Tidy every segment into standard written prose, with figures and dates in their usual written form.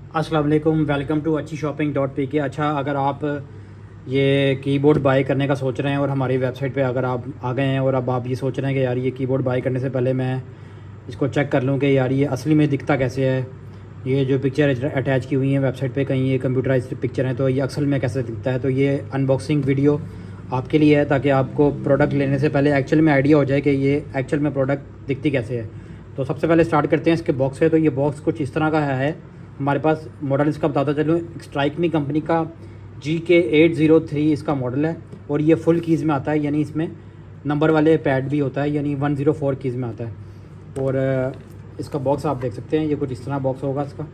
अस्सलाम वालेकुम, welcome to अच्छी शॉपिंग .pk। अच्छा, अगर आप ये कीबोर्ड बाय करने का सोच रहे हैं और हमारी वेबसाइट पे अगर आप आ गए हैं और अब आप ये सोच रहे हैं कि यार ये कीबोर्ड बाय करने से पहले मैं इसको चेक कर लूँ कि यार ये असली में दिखता कैसे है, ये जो पिक्चर अटैच की हुई है वेबसाइट पे कहीं ये कंप्यूटराइज्ड पिक्चर है तो ये असल में कैसे दिखता है, तो ये अनबॉक्सिंग वीडियो आपके लिए है ताकि आपको प्रोडक्ट लेने से पहले एक्चुअल में आइडिया हो जाए कि ये एक्चुअल में प्रोडक्ट दिखती कैसे है। तो सबसे पहले स्टार्ट करते हैं इसके बॉक्स से। तो ये बॉक्स कुछ इस तरह का है। हमारे पास मॉडल इसका बताता चलूँ, स्ट्राइकमी कंपनी का GK803 इसका मॉडल है और ये फुल कीज़ में आता है, यानी इसमें नंबर वाले पैड भी होता है, यानी 104 कीज़ में आता है। और इसका बॉक्स आप देख सकते हैं, ये कुछ इस तरह बॉक्स होगा इसका।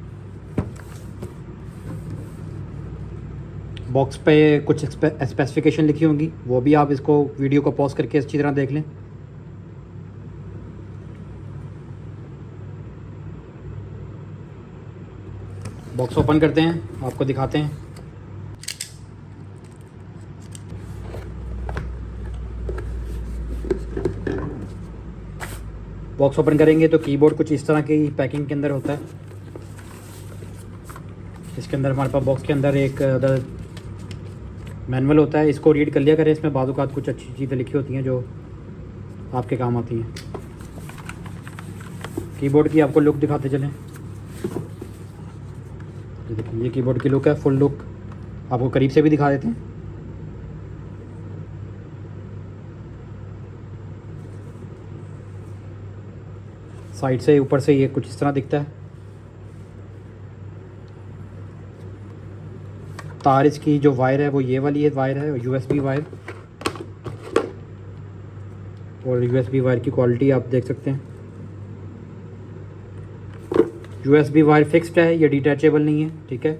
बॉक्स पे कुछ स्पेसिफिकेशन लिखी होंगी, वो भी आप इसको वीडियो को पॉज करके अच्छी तरह देख लें। बॉक्स ओपन करते हैं, आपको दिखाते हैं। बॉक्स ओपन करेंगे तो कीबोर्ड कुछ इस तरह की पैकिंग के अंदर होता है। इसके अंदर हमारे पास बॉक्स के अंदर एक मैनुअल होता है, इसको रीड कर लिया करें, इसमें बाज़-औक़ात कुछ अच्छी चीज़ें लिखी होती हैं जो आपके काम आती हैं। कीबोर्ड की आपको लुक दिखाते चलें। ये देखिए, ये कीबोर्ड की लुक है, फुल लुक आपको करीब से भी दिखा देते हैं। साइड से ऊपर से ये कुछ इस तरह दिखता है। तार इसकी जो वायर है वो ये वाली है वायर है, USB वायर। और USB वायर की क्वालिटी आप देख सकते हैं। USB वायर फिक्स्ड है, ये डिटैचेबल नहीं है, ठीक है।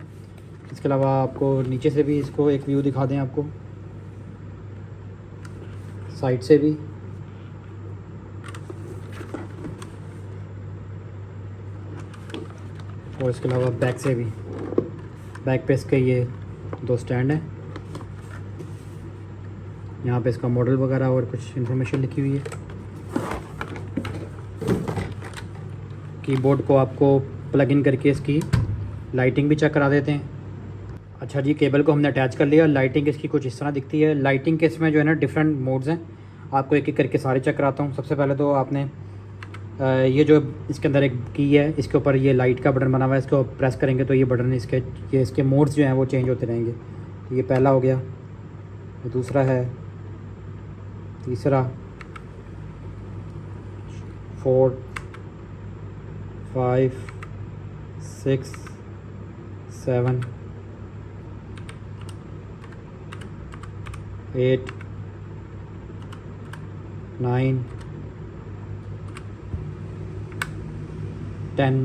इसके अलावा आपको नीचे से भी इसको एक व्यू दिखा दें, आपको साइड से भी। और इसके अलावा बैक से भी। बैक पे इसके ये 2 स्टैंड हैं, यहाँ पे इसका मॉडल वगैरह और कुछ इन्फॉर्मेशन लिखी हुई है। कीबोर्ड को आपको प्लग इन करके इसकी लाइटिंग भी चेक करा देते हैं। अच्छा जी, केबल को हमने अटैच कर लिया। लाइटिंग इसकी कुछ इस तरह दिखती है। लाइटिंग के इसमें जो है ना डिफरेंट मोड्स हैं, आपको एक एक करके सारे चेक कराता हूँ। सबसे पहले तो आपने ये जो इसके अंदर एक की है, इसके ऊपर ये लाइट का बटन बना हुआ है, इसको प्रेस करेंगे तो ये बटन इसके मोड्स जो हैं वो चेंज होते रहेंगे। तो ये पहला हो गया, ये दूसरा है, तीसरा, 4, 5, 6, 7, 8, 9, 10,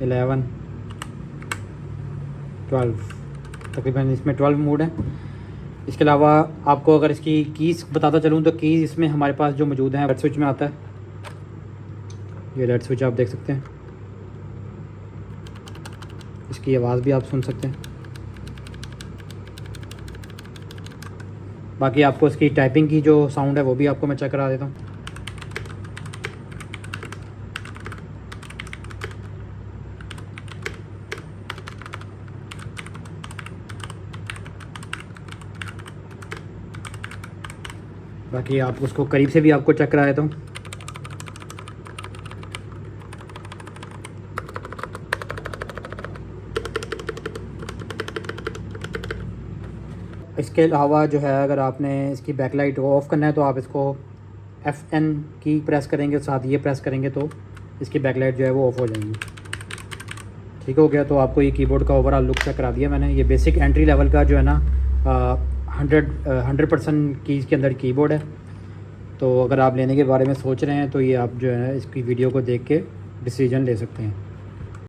11, 12, तकरीबन इसमें 12 मोड हैं। इसके अलावा आपको अगर इसकी कीज़ बताता चलूँ तो कीज़ इसमें हमारे पास जो मौजूद हैं, रेड स्विच में आता है। ये रेड स्विच आप देख सकते हैं, इसकी आवाज़ भी आप सुन सकते हैं। बाकी आपको इसकी टाइपिंग की जो साउंड है वो भी आपको मैं चेक करा देता हूँ। बाकी आप उसको करीब से भी आपको चेक करा देता हूँ। इसके अलावा जो है, अगर आपने इसकी बैकलाइट ऑफ़ करना है तो आप इसको FN की प्रेस करेंगे, साथ ये प्रेस करेंगे तो इसकी बैकलाइट जो है वो ऑफ़ हो जाएंगी। ठीक हो गया। तो आपको ये कीबोर्ड का ओवरऑल लुक चेक करा दिया मैंने। ये बेसिक एंट्री लेवल का जो है ना 100% कीज़ के अंदर कीबोर्ड है। तो अगर आप लेने के बारे में सोच रहे हैं तो ये आप जो है इसकी वीडियो को देख के डिसीजन ले सकते हैं।